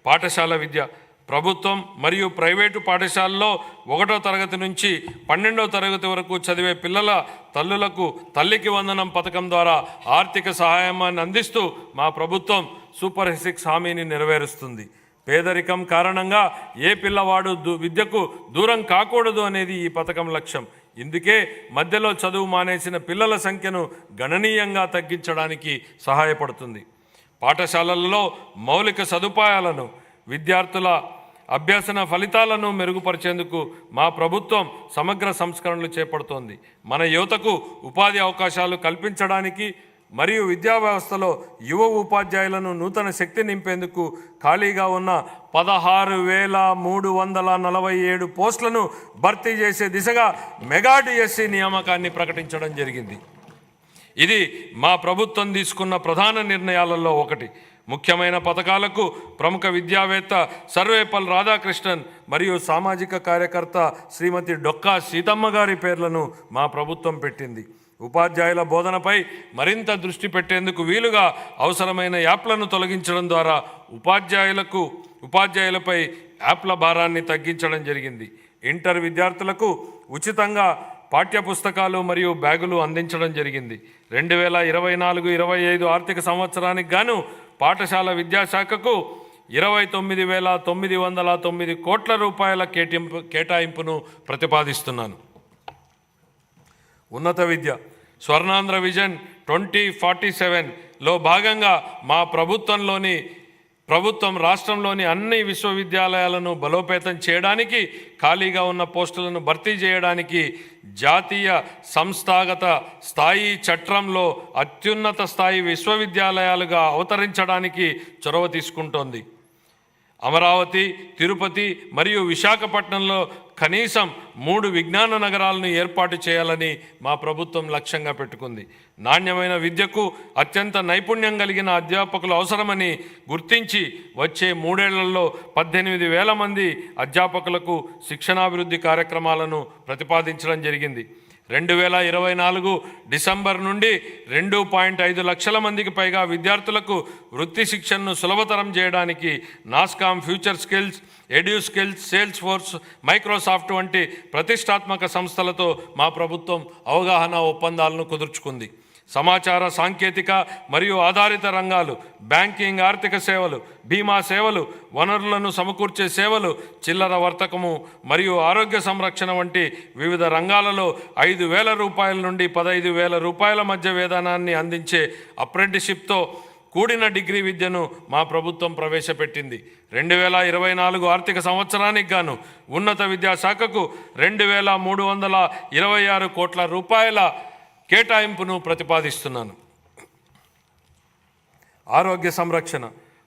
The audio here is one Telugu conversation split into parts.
పాఠశాల విద్య ప్రభుత్వం మరియు ప్రైవేటు పాఠశాలలో 1వ తరగతి నుంచి 12వ తరగతి వరకు చదివే పిల్లల తల్లులకు తల్లికి వందనం పథకం ద్వారా ఆర్థిక సహాయాన్ని అందిస్తూ మా ప్రభుత్వం సూపర్ 6 హామీని నెరవేరుస్తుంది. పేదరికం కారణంగా ఏ పిల్లవాడు విద్యకు దూరం కాకూడదు అనేది ఈ పథకం లక్ష్యం. ఇందుకే మధ్యలో చదువు మానేసిన పిల్లల సంఖ్యను గణనీయంగా తగ్గించడానికి సహాయపడుతుంది. పాఠశాలల్లో మౌలిక సదుపాయాలను, విద్యార్థుల అభ్యసన ఫలితాలను మెరుగుపరిచేందుకు మా ప్రభుత్వం సమగ్ర సంస్కరణలు చేపడుతోంది. మన యువతకు ఉపాధి అవకాశాలు కల్పించడానికి మరియు విద్యా వ్యవస్థలో యువ ఉపాధ్యాయులను నూతన శక్తి నింపేందుకు ఖాళీగా ఉన్న 16,347 పోస్టులను భర్తీ చేసే దిశగా మెగా డిఎస్సి నియామకాన్ని ప్రకటించడం జరిగింది. ఇది మా ప్రభుత్వం తీసుకున్న ప్రధాన నిర్ణయాలలో ఒకటి. ముఖ్యమైన పథకాలకు ప్రముఖ విద్యావేత్త సర్వేపల్లి రాధాకృష్ణన్ మరియు సామాజిక కార్యకర్త శ్రీమతి డొక్కా సీతమ్మ గారి పేర్లను మా ప్రభుత్వం పెట్టింది. ఉపాధ్యాయుల బోధనపై మరింత దృష్టి పెట్టేందుకు వీలుగా అవసరమైన యాప్లను తొలగించడం ద్వారా ఉపాధ్యాయులపై యాప్ల భారాన్ని తగ్గించడం జరిగింది. ఇంటర్ విద్యార్థులకు ఉచితంగా పాఠ్యపుస్తకాలు మరియు బ్యాగులు అందించడం జరిగింది. 2024-25 ఆర్థిక సంవత్సరానికి గాను పాఠశాల విద్యాశాఖకు 29,909 కోట్ల రూపాయల కేటాయింపును ప్రతిపాదిస్తున్నాను. ఉన్నత విద్య స్వర్ణాంధ్ర విజన్ 2047లో భాగంగా మా ప్రభుత్వం రాష్ట్రంలోని అన్ని విశ్వవిద్యాలయాలను బలోపేతం చేయడానికి, ఖాళీగా ఉన్న పోస్టులను భర్తీ చేయడానికి జాతీయ సంస్థాగత స్థాయి చట్రంలో అత్యున్నత స్థాయి విశ్వవిద్యాలయాలుగా అవతరించడానికి చొరవ తీసుకుంటోంది. అమరావతి, తిరుపతి మరియు విశాఖపట్నంలో కనీసం 3 విజ్ఞాన నగరాలను ఏర్పాటు చేయాలని మా ప్రభుత్వం లక్ష్యంగా పెట్టుకుంది. నాణ్యమైన విద్యకు అత్యంత నైపుణ్యం కలిగిన అధ్యాపకులు అవసరమని గుర్తించి వచ్చే 3 ఏళ్లలో 18,000 మంది అధ్యాపకులకు శిక్షణాభివృద్ధి కార్యక్రమాలను ప్రతిపాదించడం జరిగింది. 2024 డిసెంబర్ నుండి 2.5 లక్షల మందికి పైగా విద్యార్థులకు వృత్తి శిక్షణను సులభతరం చేయడానికి NASSCOM, future skills, EduSkills, Salesforce, Microsoft వంటి ప్రతిష్టాత్మక సంస్థలతో మా ప్రభుత్వం అవగాహన ఒప్పందాలను కుదుర్చుకుంది. సమాచార సాంకేతిక మరియు ఆధారిత రంగాలు, బ్యాంకింగ్, ఆర్థిక సేవలు, బీమా సేవలు, వనరులను సమకూర్చే సేవలు, చిల్లర వర్తకము మరియు ఆరోగ్య సంరక్షణ వంటి వివిధ రంగాలలో 5,000 రూపాయల నుండి 15,000 రూపాయల మధ్య వేతనాన్ని అందించే అప్రెంటిస్షిప్తో కూడిన డిగ్రీ విద్యను మా ప్రభుత్వం ప్రవేశపెట్టింది. 2024 ఆర్థిక సంవత్సరానికి గాను ఉన్నత విద్యాశాఖకు 2,326 కోట్ల రూపాయల కేటాయింపును ప్రతిపాదిస్తున్నాను. ఆరోగ్య సంరక్షణ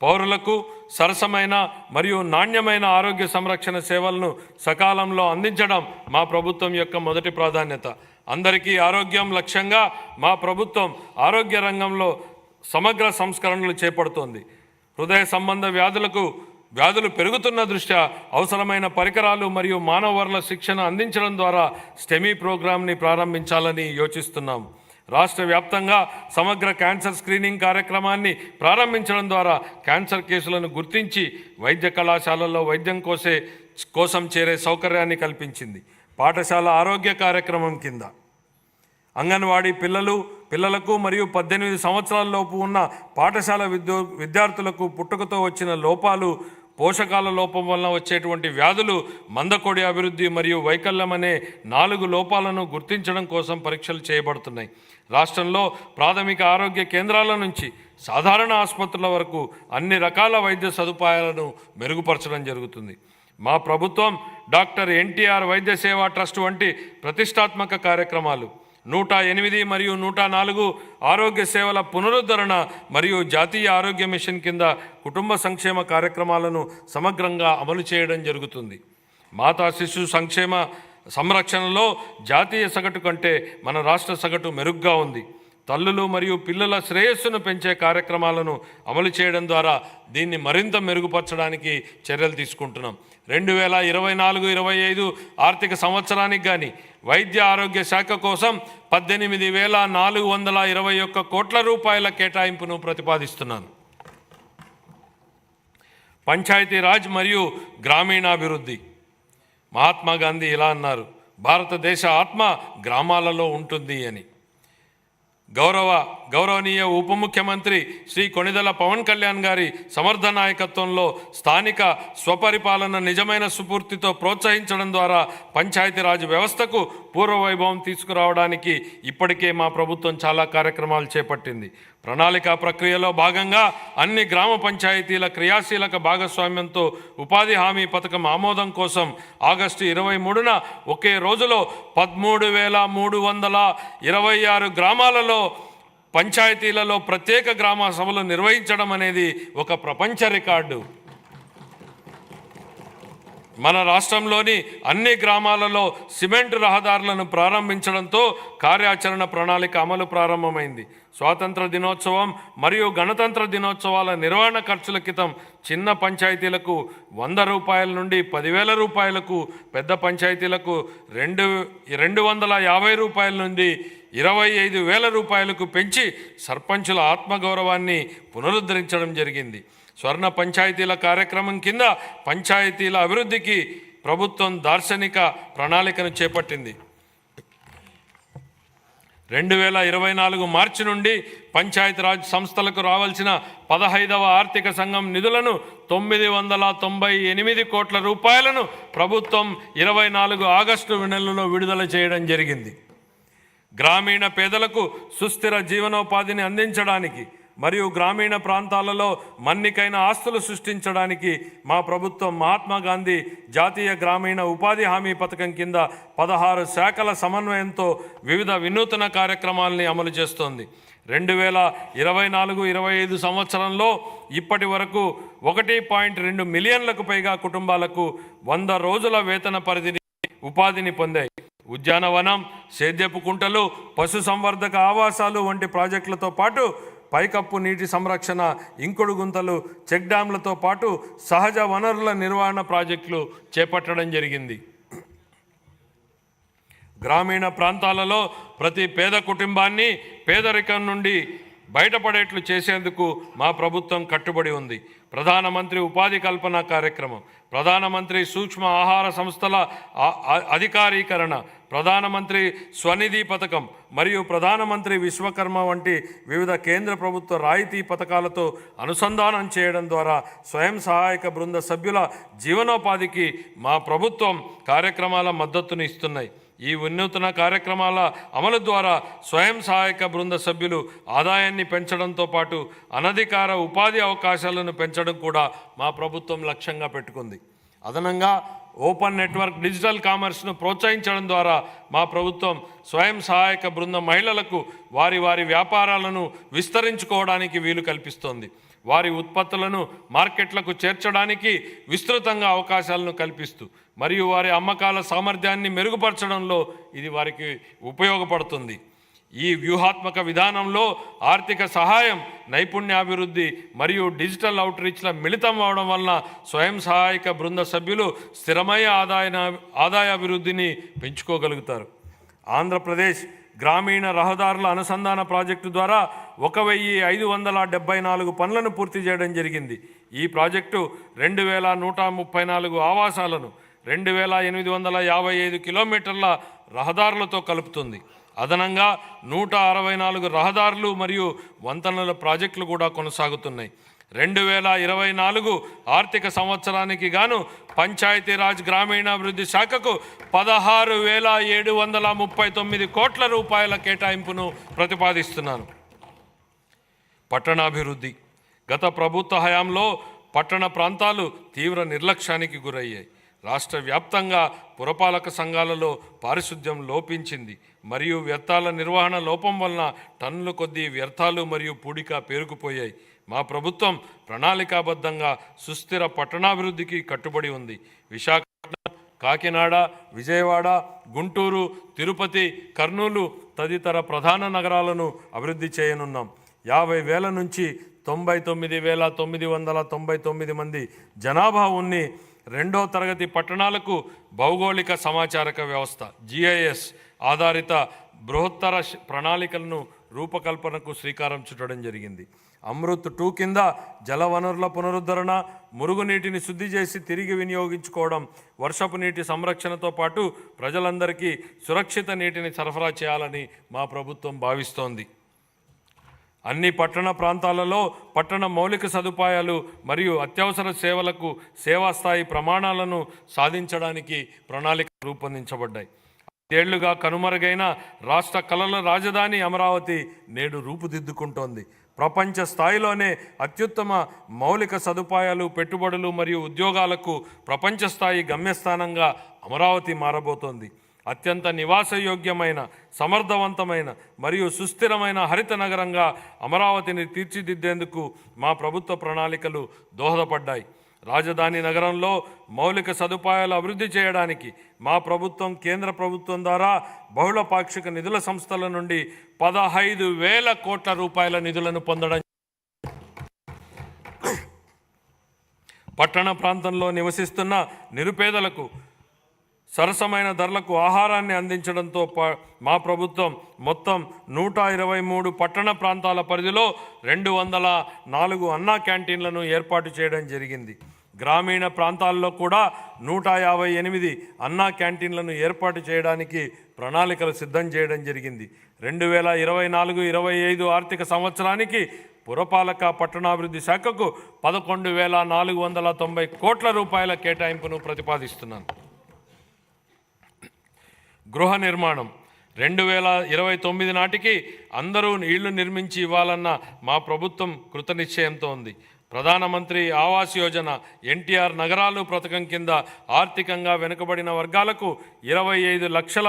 పౌరులకు సరసమైన మరియు నాణ్యమైన ఆరోగ్య సంరక్షణ సేవలను సకాలంలో అందించడం మా ప్రభుత్వం యొక్క మొదటి ప్రాధాన్యత. అందరికీ ఆరోగ్యం లక్ష్యంగా మా ప్రభుత్వం ఆరోగ్య రంగంలో సమగ్ర సంస్కరణలు చేపడుతోంది. హృదయ సంబంధ వ్యాధులు పెరుగుతున్న దృష్ట్యా అవసరమైన పరికరాలు మరియు మానవ వనరుల శిక్షణ అందించడం ద్వారా స్టెమీ ప్రోగ్రాంని ప్రారంభించాలని యోచిస్తున్నాం. రాష్ట్ర వ్యాప్తంగా సమగ్ర క్యాన్సర్ స్క్రీనింగ్ కార్యక్రమాన్ని ప్రారంభించడం ద్వారా క్యాన్సర్ కేసులను గుర్తించి వైద్య కళాశాలల్లో వైద్యం కోసం చేరే సౌకర్యాన్ని కల్పించింది. పాఠశాల ఆరోగ్య కార్యక్రమం కింద అంగన్వాడీ పిల్లలకు మరియు 18 సంవత్సరాలలోపు ఉన్న పాఠశాల విద్యార్థులకు పుట్టుకతో వచ్చిన లోపాలు, పోషకాల లోపం వలన వచ్చేటువంటి వ్యాధులు, మందకొడి అభివృద్ధి మరియు వైకల్యం అనే 4 లోపాలను గుర్తించడం కోసం పరీక్షలు చేయబడుతున్నాయి. రాష్ట్రంలో ప్రాథమిక ఆరోగ్య కేంద్రాల నుంచి సాధారణ ఆసుపత్రుల వరకు అన్ని రకాల వైద్య సదుపాయాలను మెరుగుపరచడం జరుగుతుంది. మా ప్రభుత్వం డాక్టర్ ఎన్టీఆర్ వైద్య సేవా ట్రస్ట్ వంటి ప్రతిష్టాత్మక కార్యక్రమాలు, 108 మరియు 104 ఆరోగ్య సేవల పునరుద్ధరణ మరియు జాతీయ ఆరోగ్య మిషన్ కింద కుటుంబ సంక్షేమ కార్యక్రమాలను సమగ్రంగా అమలు చేయడం జరుగుతుంది. మాతా శిశు సంరక్షణలో జాతీయ సగటు కంటే మన రాష్ట్ర సగటు మెరుగ్గా ఉంది. తల్లులు మరియు పిల్లల శ్రేయస్సును పెంచే కార్యక్రమాలను అమలు చేయడం ద్వారా దీన్ని మరింత మెరుగుపరచడానికి చర్యలు తీసుకుంటున్నాం. 2024-25 ఆర్థిక సంవత్సరానికి కానీ వైద్య ఆరోగ్య శాఖ కోసం 18,421 కోట్ల రూపాయల కేటాయింపును ప్రతిపాదిస్తున్నాను. పంచాయతీరాజ్ మరియు గ్రామీణాభివృద్ధి. మహాత్మా గాంధీ ఇలా అన్నారు, భారతదేశ ఆత్మ గ్రామాలలో ఉంటుంది అని. గౌరవనీయ ఉప ముఖ్యమంత్రి శ్రీ కొణిదెల పవన్ కళ్యాణ్ గారి సమర్థ నాయకత్వంలో స్థానిక స్వపరిపాలన నిజమైన స్ఫూర్తితో ప్రోత్సహించడం ద్వారా పంచాయతీరాజ్ వ్యవస్థకు పూర్వవైభవం తీసుకురావడానికి ఇప్పటికే మా ప్రభుత్వం చాలా కార్యక్రమాలు చేపట్టింది. ప్రణాళికా ప్రక్రియలో భాగంగా అన్ని గ్రామ పంచాయతీల క్రియాశీలక భాగస్వామ్యంతో ఉపాధి హామీ పథకం ఆమోదం కోసం ఆగస్టు 23న ఒకే రోజులో 13,326 గ్రామాలలో పంచాయతీలలో ప్రత్యేక గ్రామ సభలు నిర్వహించడం అనేది ఒక ప్రపంచ రికార్డు. మన రాష్ట్రంలోని అన్ని గ్రామాలలో సిమెంట్ రహదారులను ప్రారంభించడంతో కార్యాచరణ ప్రణాళిక అమలు ప్రారంభమైంది. స్వాతంత్ర దినోత్సవం మరియు గణతంత్ర దినోత్సవాల నిర్వహణ ఖర్చుల క్రితం చిన్న పంచాయతీలకు 100 రూపాయల నుండి 10,000 రూపాయలకు, పెద్ద పంచాయతీలకు 250 రూపాయల నుండి 25,000 రూపాయలకు పెంచి సర్పంచుల ఆత్మగౌరవాన్ని పునరుద్ధరించడం జరిగింది. స్వర్ణ పంచాయతీల కార్యక్రమం కింద పంచాయతీల అభివృద్ధికి ప్రభుత్వం దార్శనిక ప్రణాళికను చేపట్టింది. 2024 మార్చి నుండి పంచాయతీరాజ్ సంస్థలకు రావాల్సిన 15వ ఆర్థిక సంఘం నిధులను 998 కోట్ల రూపాయలను ప్రభుత్వం 24 ఆగస్టు నెలలో విడుదల చేయడం జరిగింది. గ్రామీణ పేదలకు సుస్థిర జీవనోపాధిని అందించడానికి మరియు గ్రామీణ ప్రాంతాలలో మన్నికైన ఆస్తులు సృష్టించడానికి మా ప్రభుత్వం మహాత్మా గాంధీ జాతీయ గ్రామీణ ఉపాధి హామీ పథకం కింద 16 శాఖల సమన్వయంతో వివిధ వినూతన కార్యక్రమాలని అమలు చేస్తోంది. 2024-25 సంవత్సరంలో ఇప్పటి వరకు 1.2 మిలియన్లకు పైగా కుటుంబాలకు 100 రోజుల వేతన పరిధిని ఉపాధిని పొందాయి. ఉద్యానవనం, సేద్యపు కుంటలు, పశు సంవర్ధక ఆవాసాలు వంటి ప్రాజెక్టులతో పాటు పైకప్పు నీటి సంరక్షణ, ఇంకుడు గుంతలు, చెక్ డ్యాంలతో పాటు సహజ వనరుల నిర్వహణ ప్రాజెక్టులు చేపట్టడం జరిగింది. గ్రామీణ ప్రాంతాలలో ప్రతి పేద కుటుంబాన్ని పేదరికం నుండి బయటపడేట్లు చేసేందుకు మా ప్రభుత్వం కట్టుబడి ఉంది. ప్రధానమంత్రి ఉపాధి కల్పన కార్యక్రమం, ప్రధానమంత్రి సూక్ష్మ ఆహార సంస్థల అధికారీకరణ, ప్రధానమంత్రి స్వనిధి పథకం మరియు ప్రధానమంత్రి విశ్వకర్మ వంటి వివిధ కేంద్ర ప్రభుత్వ రాయితీ పథకాలతో అనుసంధానం చేయడం ద్వారా స్వయం సహాయక బృంద సభ్యుల జీవనోపాధికి మా ప్రభుత్వం కార్యక్రమాల మద్దతును ఇస్తున్నాయి. ఈ వినూత్న కార్యక్రమాల అమలు ద్వారా స్వయం సహాయక బృంద సభ్యులు ఆదాయాన్ని పెంచడంతో పాటు అనధికార ఉపాధి అవకాశాలను పెంచడం కూడా మా ప్రభుత్వం లక్ష్యంగా పెట్టుకుంది. అదనంగా ఓపెన్ నెట్వర్క్ డిజిటల్ కామర్స్ను ప్రోత్సహించడం ద్వారా మా ప్రభుత్వం స్వయం సహాయక బృంద మహిళలకు వారి వ్యాపారాలను విస్తరించుకోవడానికి వీలు కల్పిస్తోంది. వారి ఉత్పత్తులను మార్కెట్లకు చేర్చడానికి విస్తృతంగా అవకాశాలను కల్పిస్తూ మరియు వారి అమ్మకాల సామర్థ్యాన్ని మెరుగుపరచడంలో ఇది వారికి ఉపయోగపడుతుంది. ఈ వ్యూహాత్మక విధానంలో ఆర్థిక సహాయం, నైపుణ్యాభివృద్ధి మరియు డిజిటల్ అవుట్రీచ్ల మిళితం అవడం వలన స్వయం సహాయక బృంద సభ్యులు స్థిరమైన ఆదాయాభివృద్ధిని పెంచుకోగలుగుతారు. ఆంధ్రప్రదేశ్ గ్రామీణ రహదారుల అనుసంధాన ప్రాజెక్టు ద్వారా 1,574 పనులను పూర్తి చేయడం జరిగింది. ఈ ప్రాజెక్టు 2,134 ఆవాసాలను 2,855 కిలోమీటర్ల రహదారులతో కలుపుతుంది. అదనంగా 164 రహదారులు మరియు వంతెనల ప్రాజెక్టులు కూడా కొనసాగుతున్నాయి. 2024 ఆర్థిక సంవత్సరానికి గాను పంచాయతీరాజ్ గ్రామీణాభివృద్ధి శాఖకు 16,739 కోట్ల రూపాయల కేటాయింపును ప్రతిపాదిస్తున్నాను. పట్టణాభివృద్ధి. గత ప్రభుత్వ హయాంలో పట్టణ ప్రాంతాలు తీవ్ర నిర్లక్ష్యానికి గురయ్యాయి. రాష్ట్ర వ్యాప్తంగా పురపాలక సంఘాలలో పారిశుద్ధ్యం లోపించింది మరియు వ్యర్థాల నిర్వహణ లోపం వలన టన్నుల కొద్దీ వ్యర్థాలు మరియు పూడిక పేరుకుపోయాయి. మా ప్రభుత్వం ప్రణాళికాబద్ధంగా సుస్థిర పట్టణాభివృద్ధికి కట్టుబడి ఉంది. విశాఖపట్నం, కాకినాడ, విజయవాడ, గుంటూరు, తిరుపతి, కర్నూలు తదితర ప్రధాన నగరాలను అభివృద్ధి చేయనున్నాం. 50,000 నుంచి 99,999 మంది జనాభా ఉన్ని 2వ తరగతి పట్టణాలకు భౌగోళిక సమాచారక వ్యవస్థ GIS ఆధారిత బృహత్తర ప్రణాళికలను రూపకల్పనకు శ్రీకారం చుట్టడం జరిగింది. అమృత్ 2 కింద జలవనరుల పునరుద్ధరణ, మురుగునీటిని శుద్ధి చేసి తిరిగి వినియోగించుకోవడం, వర్షపు నీటి సంరక్షణతో పాటు ప్రజలందరికీ సురక్షిత నీటిని సరఫరా చేయాలని మా ప్రభుత్వం భావిస్తోంది. అన్ని పట్టణ ప్రాంతాలలో పట్టణ మౌలిక సదుపాయాలు మరియు అత్యవసర సేవలకు సేవా స్థాయి ప్రమాణాలను సాధించడానికి ప్రణాళిక రూపొందించబడ్డాయి. 5 ఏళ్లుగా కనుమరుగైన రాష్ట్ర కళల రాజధాని అమరావతి నేడు రూపుదిద్దుకుంటోంది. ప్రపంచ స్థాయిలోనే అత్యుత్తమ మౌలిక సదుపాయాలు, పెట్టుబడులు మరియు ఉద్యోగాలకు ప్రపంచ స్థాయి గమ్యస్థానంగా అమరావతి మారబోతోంది. అత్యంత నివాసయోగ్యమైన, సమర్థవంతమైన మరియు సుస్థిరమైన హరిత నగరంగా అమరావతిని తీర్చిదిద్దేందుకు మా ప్రభుత్వ ప్రణాళికలు దోహదపడ్డాయి. రాజధాని నగరంలో మౌలిక సదుపాయాలు అభివృద్ధి చేయడానికి మా ప్రభుత్వం కేంద్ర ప్రభుత్వం ద్వారా బహుళ పాక్షిక నిధుల సంస్థల నుండి 15,000 కోట్ల రూపాయల నిధులను పొందడం, పట్టణ ప్రాంతంలో నివసిస్తున్న నిరుపేదలకు సరసమైన ధరలకు ఆహారాన్ని అందించడంతో మా ప్రభుత్వం మొత్తం 123 పట్టణ ప్రాంతాల పరిధిలో 204 అన్నా క్యాంటీన్లను ఏర్పాటు చేయడం జరిగింది. గ్రామీణ ప్రాంతాల్లో కూడా 158 అన్నా క్యాంటీన్లను ఏర్పాటు చేయడానికి ప్రణాళికలు సిద్ధం చేయడం జరిగింది. 2024-25 ఆర్థిక సంవత్సరానికి పురపాలక పట్టణాభివృద్ధి శాఖకు 11,490 కోట్ల రూపాయల కేటాయింపును ప్రతిపాదిస్తున్నాను. గృహ నిర్మాణం 2029 నాటికి అందరూ ఇళ్లు నిర్మించి ఇవ్వాలన్న మా ప్రభుత్వం కృతనిశ్చయంతో ఉంది. ప్రధానమంత్రి ఆవాస్ యోజన, ఎన్టీఆర్ నగరాలు పథకం కింద ఆర్థికంగా వెనుకబడిన వర్గాలకు 25 లక్షల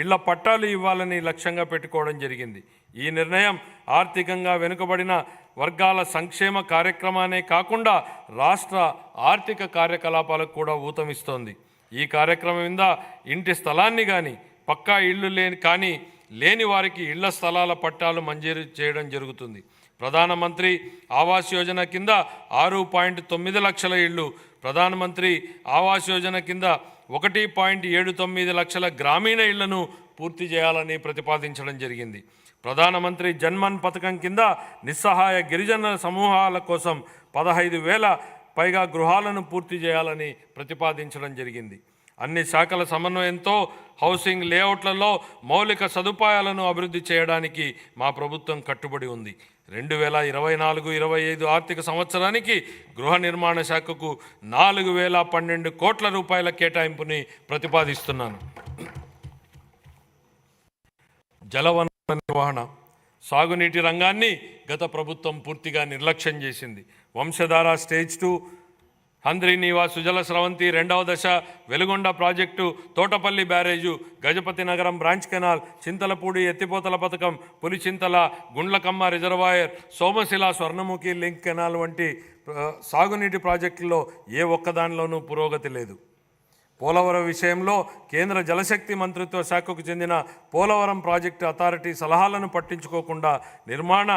ఇళ్ల పట్టాలు ఇవ్వాలని లక్ష్యంగా పెట్టుకోవడం జరిగింది. ఈ నిర్ణయం ఆర్థికంగా వెనుకబడిన వర్గాల సంక్షేమ కార్యక్రమానే కాకుండా రాష్ట్ర ఆర్థిక కార్యకలాపాలకు కూడా ఊతమిస్తోంది. ఈ కార్యక్రమం కింద ఇంటి స్థలాన్ని కానీ, పక్కా ఇళ్ళు లేని వారికి ఇళ్ల స్థలాల పట్టాలు మంజూరు చేయడం జరుగుతుంది. ప్రధానమంత్రి ఆవాస్ యోజన కింద 6.9 లక్షల ఇళ్ళు, ప్రధానమంత్రి ఆవాస్ యోజన కింద 1.79 లక్షల గ్రామీణ ఇళ్లను పూర్తి చేయాలని ప్రతిపాదించడం జరిగింది. ప్రధానమంత్రి జన్మన్ పథకం కింద నిస్సహాయ గిరిజన సమూహాల కోసం 15,000 పైగా గృహాలను పూర్తి చేయాలని ప్రతిపాదించడం జరిగింది. అన్ని శాఖల సమన్వయంతో హౌసింగ్ లేఅవుట్లలో మౌలిక సదుపాయాలను అభివృద్ధి చేయడానికి మా ప్రభుత్వం కట్టుబడి ఉంది. 2024-25 ఆర్థిక సంవత్సరానికి గృహ నిర్మాణ శాఖకు 4,012 కోట్ల రూపాయల కేటాయింపుని ప్రతిపాదిస్తున్నాను. జలవనరుల నిర్వహణ, సాగునీటి రంగాన్ని గత ప్రభుత్వం పూర్తిగా నిర్లక్ష్యం చేసింది. వంశధార స్టేజ్ 2, హంద్రీనీవా సుజల స్రవంతి 2వ దశ, వెలుగొండ ప్రాజెక్టు, తోటపల్లి బ్యారేజు, గజపతి నగరం బ్రాంచ్ కెనాల్, చింతలపూడి ఎత్తిపోతల పథకం, Pulichintala Gundlakamma reservoir, Somasila Swarnamukhi link canal వంటి సాగునీటి ప్రాజెక్టుల్లో ఏ ఒక్కదానిలోనూ పురోగతి లేదు. పోలవరం విషయంలో కేంద్ర జలశక్తి మంత్రిత్వ శాఖకు చెందిన పోలవరం ప్రాజెక్టు అథారిటీ సలహాలను పట్టించుకోకుండా నిర్మాణ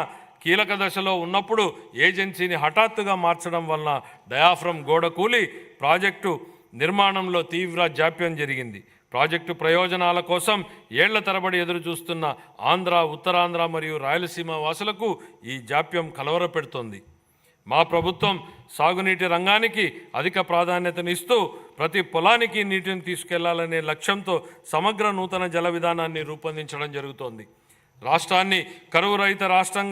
కీలక దశలో ఉన్నప్పుడు ఏజెన్సీని హఠాత్తుగా మార్చడం వలన డయాఫ్రమ్ గోడ కూలి ప్రాజెక్టు నిర్మాణంలో తీవ్ర జాప్యం జరిగింది. ప్రాజెక్టు ప్రయోజనాల కోసం ఏళ్ల తరబడి ఎదురు చూస్తున్న ఆంధ్ర, ఉత్తరాంధ్ర మరియు రాయలసీమ వాసులకు ఈ జాప్యం కలవరపెడుతోంది. మా ప్రభుత్వం సాగునీటి రంగానికి అధిక ప్రాధాన్యతనిస్తూ ప్రతి పొలానికి నీటిని తీసుకెళ్లాలనే లక్ష్యంతో సమగ్ర నూతన జల విధానాన్ని రూపొందించడం జరుగుతోంది. రాష్ట్రాన్ని కరువు రహిత రాష్ట్రంగా